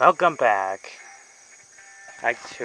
Welcome back. Act 2,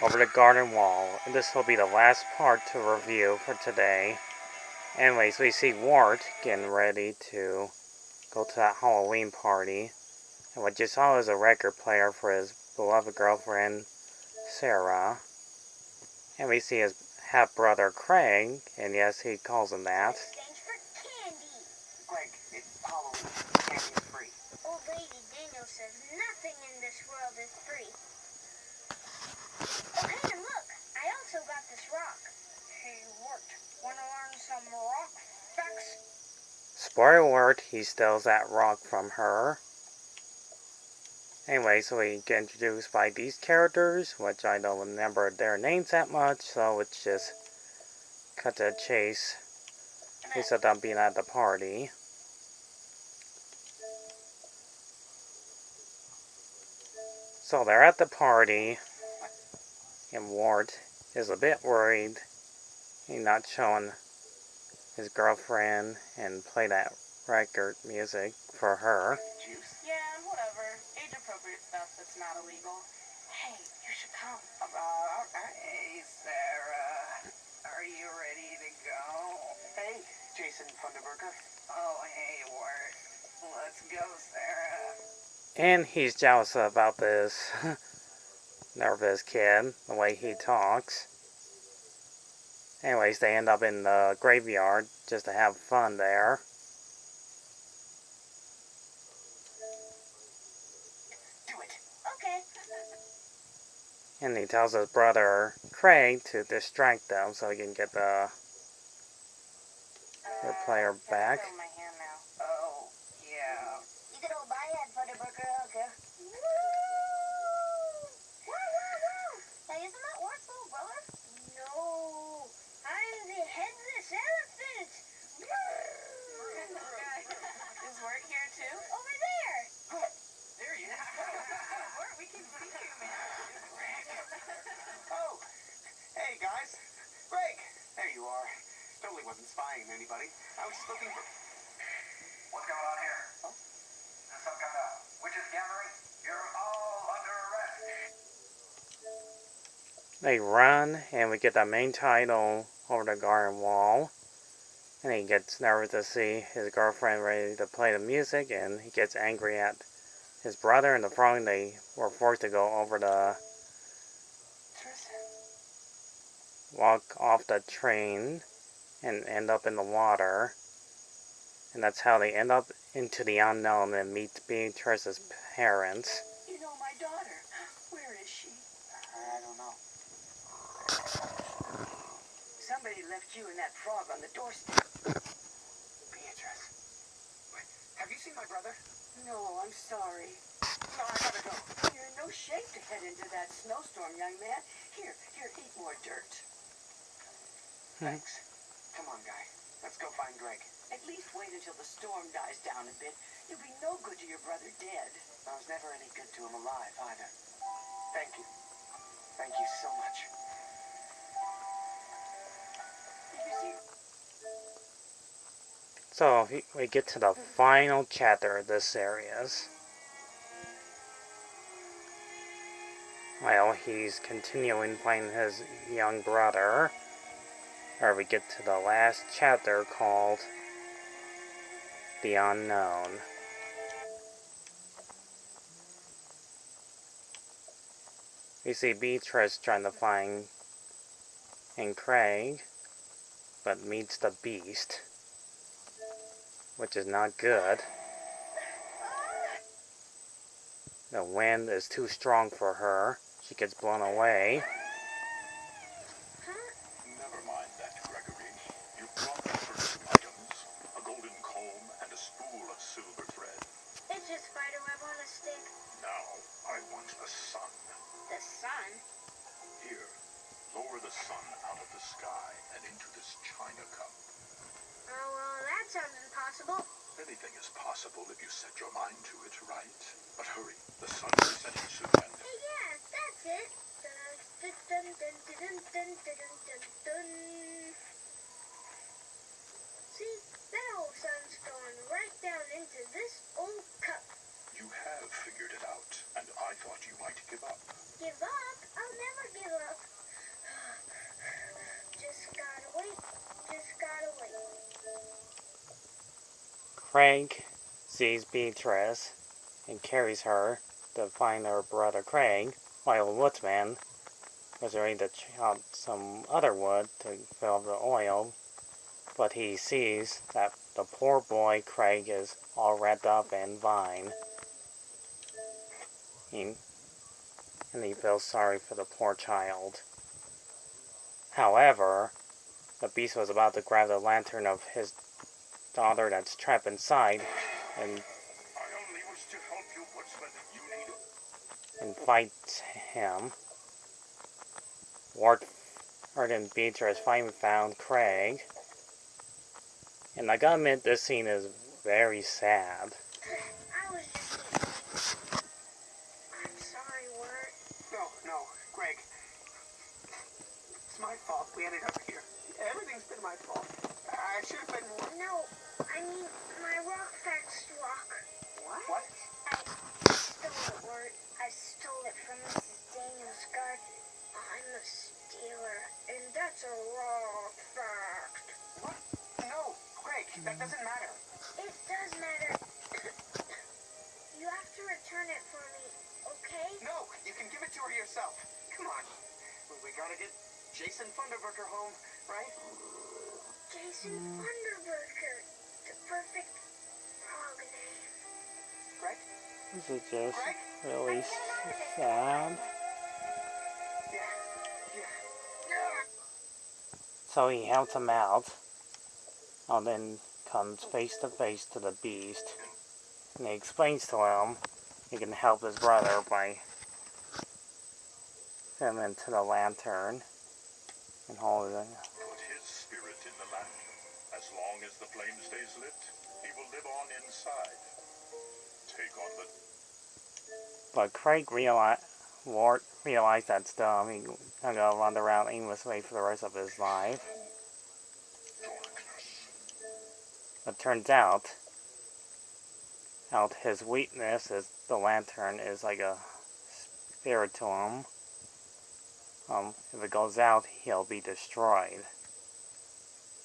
over the garden wall, and this will be the last part to review for today. Anyways, we see Wart getting ready to go to that Halloween party, and what you saw is a record player for his beloved girlfriend, Sarah. And we see his half-brother, Craig, and yes, he calls him that. Craig, it's Halloween. Candy is free. Old Lady Daniel says nothing in this world is free. Oh, hey, and look! I also got this rock. Hey, Wart, wanna learn some rock facts? Spoiler alert, he steals that rock from her. Anyway, so we get introduced by these characters, which I don't remember their names that much, so it's just cut to the chase. Except I'm being at the party. So they're at the party, and Wart is a bit worried. He's not showing his girlfriend and play that record music for her. Juice? Yeah, whatever. Age-appropriate stuff that's not illegal. Hey, you should come. Hey, Sarah. Are you ready to go? Hey, Jason Funderburker. Oh, hey, Wart. Let's go, Sarah. And he's jealous about this nervous kid, the way he talks. Anyways, they end up in the graveyard just to have fun there. Do it. Okay. And he tells his brother, Craig, to distract them so he can get the player back. My hand now. Oh, yeah. You can hold my hand for the burger, okay? Woo! Wow, wow, wow! Now, isn't that Wart's little brother? No. I'm the headless elephant! Is Wart here too? Over there! There he is. Wart, we can see you, man. Oh, hey, guys. Greg, there you are. Totally wasn't spying on anybody. I was just looking for... What's going on here? Oh? There's some kind of witches gathering? You're all under arrest. They run, and we get the main title over the garden wall. And he gets nervous to see his girlfriend ready to play the music, and he gets angry at his brother and the following they were forced to go over the walk off the train and end up in the water. And that's how they end up into the unknown and meet Beatrice's parents. You know my daughter. Where is she? I don't know. Somebody left you and that frog on the doorstep. Beatrice. Wait, have you seen my brother? No, I'm sorry. No, I gotta go. You're in no shape to head into that snowstorm, young man. Here, eat more dirt. Thanks. Come on, guy. Let's go find Greg. At least wait until the storm dies down a bit. You'll be no good to your brother dead. I was never any good to him alive, either. Thank you. Thank you so much. Did you see? So we get to the final chapter of this series. Well, he's continuing playing his young brother. Or we get to the last chapter called The Unknown. We see Beatrice trying to find Craig, but meets the beast, which is not good. The wind is too strong for her. She gets blown away. Never mind that, Gregory. You brought the first items. A golden comb and a spool of silver thread. It's just spiderweb on a stick. Now, I want the sun. The sun? Here, lower the sun out of the sky and into this china cup. Oh, well, that sounds impossible. Anything is possible if you set your mind to it, right? But hurry, the sun is setting soon and... Hey, yeah, that's it. Dun, dun, dun, dun, dun, dun, dun, dun. See, that old sun's going right down into this old cup. You have figured it out, and I thought you might give up. Give up? I'll never give up. Just gotta wait. Just gotta wait. Craig sees Beatrice and carries her to find her brother Craig, while the woodsman was ready to chop some other wood to fill up the oil, but he sees that the poor boy Craig is all wrapped up in vine. And he feels sorry for the poor child. However, the beast was about to grab the lantern of his daughter that's trapped inside I only wish to help you, woodsman. You need... and fight him. Wart and Beatrice finally found Craig. And I gotta admit, this scene is very sad. I was just kidding. I'm sorry, Wart. No, Greg. It's my fault we ended up here. Everything's been my fault. I should have been more... No, I mean, my rock fetched rock. What? I stole it, Wart. I stole it from Mrs. Daniels' garden. I'm a stealer, and that's a rock fact. What? No, Greg, that doesn't matter. It does matter. You have to return it for me, okay? No, you can give it to her yourself. Come on. We gotta get Jason Funderburker home, right? Jason Funderburker, the perfect frog name. Greg? This is just Greg? really sad. Yeah. So he helps him out, and then comes face to face to the beast. And he explains to him he can help his brother by putting him into the lantern and holding it. Put his spirit in the lantern. As long as the flame stays lit, he will live on inside. Take on the... But Wart realized that's dumb. He's not gonna run around aimlessly for the rest of his life. It turns out his weakness is the lantern is like a spirit to him. If it goes out, he'll be destroyed.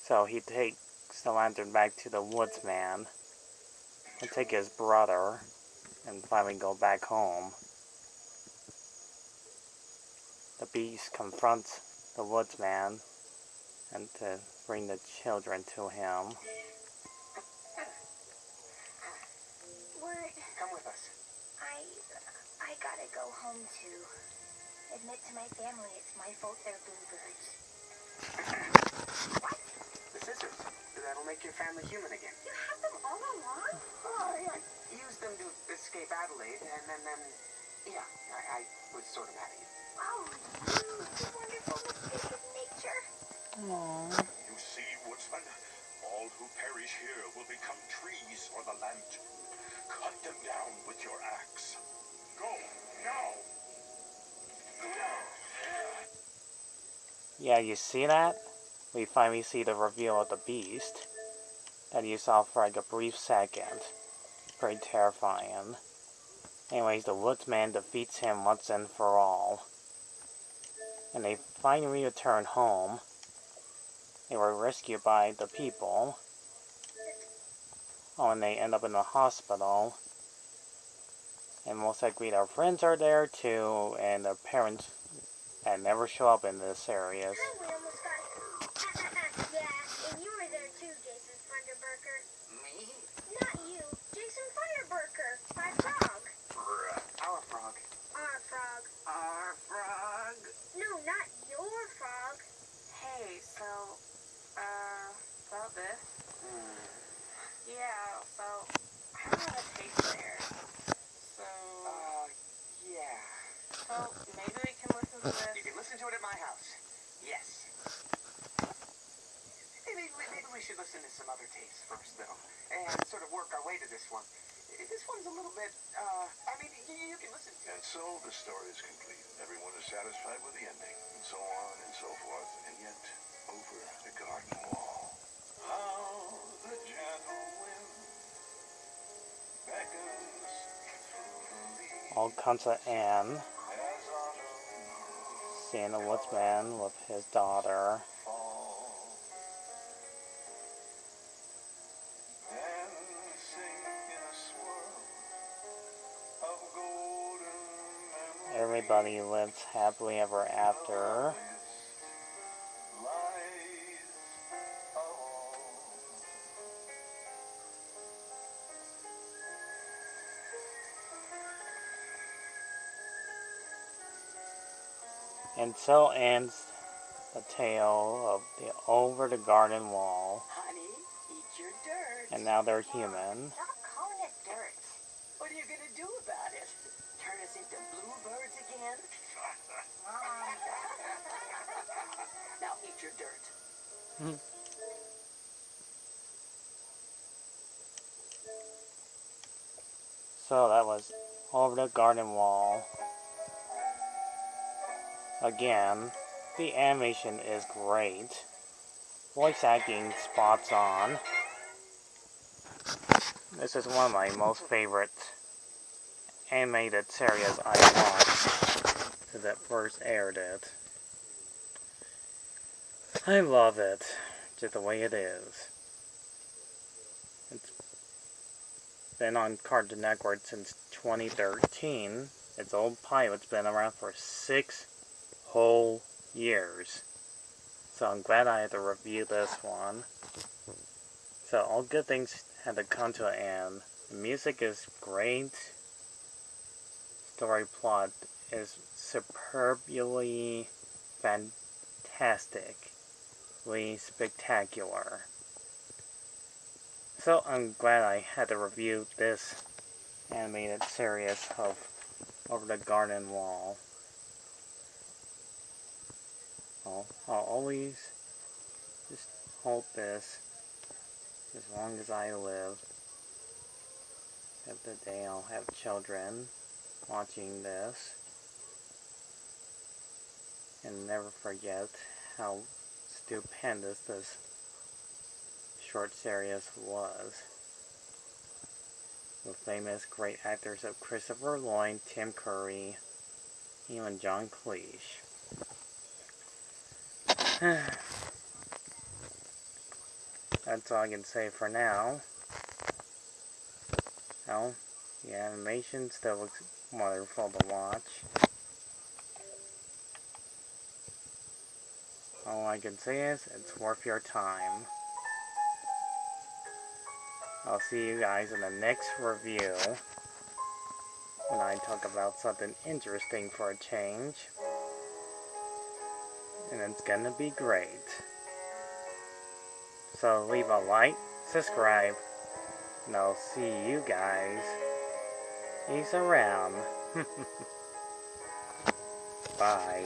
So he takes the lantern back to the woodsman and take his brother and finally go back home. The beast confronts the woodsman and to bring the children to him. Wart, Come with us. I gotta go home too. Admit to my family it's my fault they're bluebirds. What? The scissors. That'll make your family human again. You had them all along? Oh, I used them to escape Adelaide, and then yeah, I was sort of having it. Oh, you wonderful mistake of nature. Aww. You see, woodsman? All who perish here will become trees for the lantern. Cut them down with your axe. Go, now! Yeah, you see that? We finally see the reveal of the beast that you saw for like a brief second. Very terrifying. Anyways, the woodsman defeats him once and for all. And they finally return home. They were rescued by the people. Oh, and they end up in the hospital. And most likely their friends are there too, and their parents that never show up in this area. We almost got it. Yeah, and you were there too, Jason Funderburker. Me? Not you, Jason Funderburker, my frog. Our frog. Our frog. Our frog. No, not your frog. Hey, so, about this? Yeah, so, I don't have a taste there. So, Yeah. so maybe we can listen to this. You can listen to it at my house. Yes. Maybe we should listen to some other tapes first, though, and sort of work our way to this one. This one's a little bit, I mean, you can listen to it. And so the story is complete. Everyone is satisfied with the ending, and so on and so forth. And yet, over the garden wall, how the gentle wind beckons through the all comes to Anne, seeing the woodsman with his daughter. Everybody lives happily ever after. And so ends the tale of the Over the Garden Wall. Honey, eat your dirt. And now they're human. Stop calling it dirt. What are you going to do about it? Turn us into bluebirds again? Now eat your dirt. So that was Over the Garden Wall. Again, the animation is great. Voice acting spots on. This is one of my most favorite animated series I watched since it first aired it. I love it, just the way it is. It's been on Cartoon Network since 2013. Its old pilot's been around for 6 whole years. So I'm glad I had to review this one. So all good things had to come to an end. The music is great. Story plot is superbly fantastically spectacular. So I'm glad I had to review this animated series of Over the Garden Wall. I'll always just hold this as long as I live. If the day I'll have children watching this. And never forget how stupendous this short series was. With famous great actors of Christopher Lloyd, Tim Curry, even John Cleese. That's all I can say for now. Well, the animation still looks wonderful to watch. All I can say is, it's worth your time. I'll see you guys in the next review when I talk about something interesting for a change. And it's gonna be great. So leave a like, subscribe, and I'll see you guys. He's around. Bye.